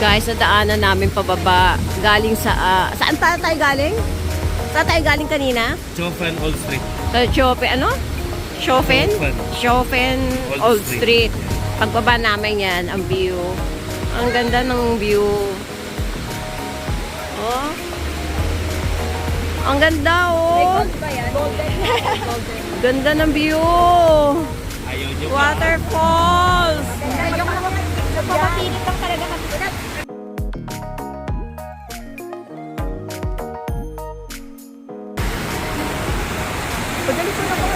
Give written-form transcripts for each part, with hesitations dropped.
Guys, sa daanan namin pababa. Galing sa... saan tayo galing? Saan tayo galing kanina? Chofen Old Street. Sa Chofen, ano? Chofen? Chofen Old Street. Pagbaba namin yan, ang view. Ang ganda ng view. Oh. Ang ganda, oh. Ganda ng view. Waterfalls. Papapilit lang talaga kami. Pagalit ko na ako.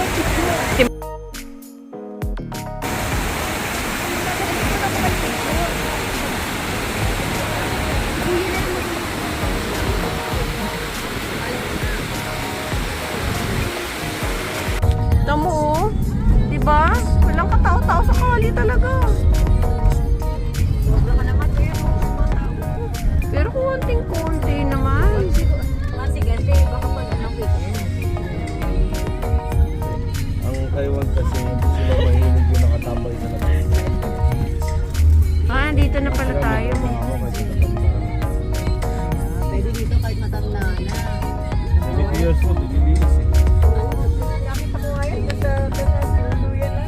Tamo, oh. Diba? Walang katao-tao sa kali talaga. Pero konting-konti naman. Kasi baka pag anong weekend. Ang Taiwan kasi hindi sila mahilig yung nakatambay sa labas. Dito na pala tayo. Pwede dito kahit matanda na. 20 years old, ililinis eh. Nakita ko ngayon sa Luya na.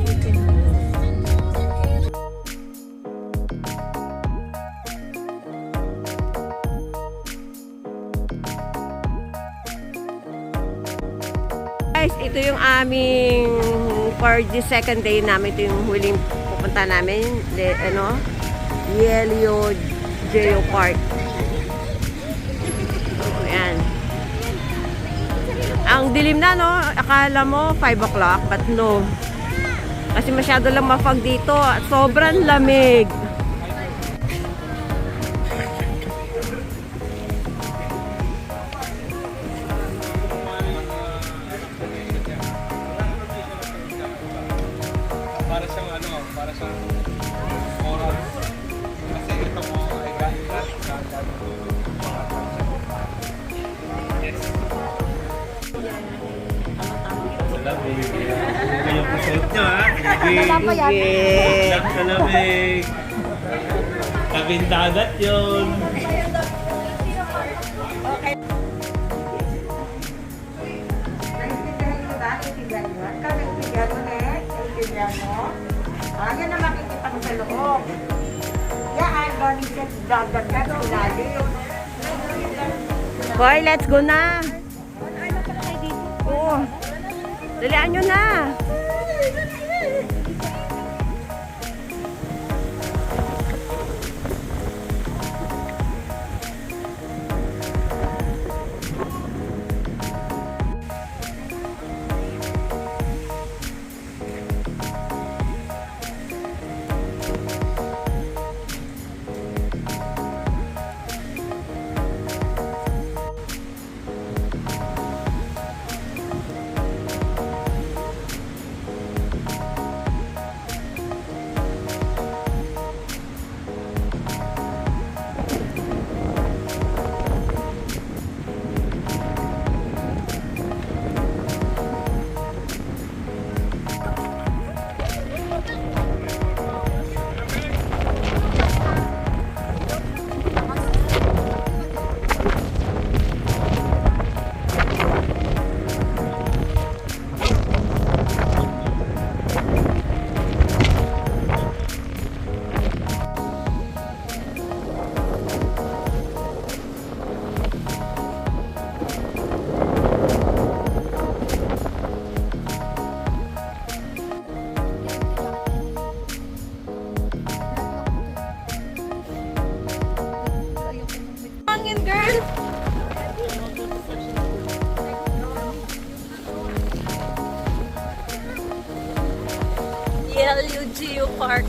Guys, ito yung aming for the second day namin. Ito yung huling pupunta namin. Yelio Geo Park. Ayan. Ang dilim na, no? Akala mo 5 o'clock, but no. Kasi masyado lang mafag dito. Sobrang lamig. Para siyang para siyang oral. Kasi ito mo ay galit. Yes. Salamig. Ito yung pasot nyo, ha? Yeah. Lang kalamig. Tabing dagat yun. Yan na makikita ko sa loob. Yan, galing sa dagat sa ilalim. Boy, let's go na. Oo. Dalian nyo na. Yelio Geo Park.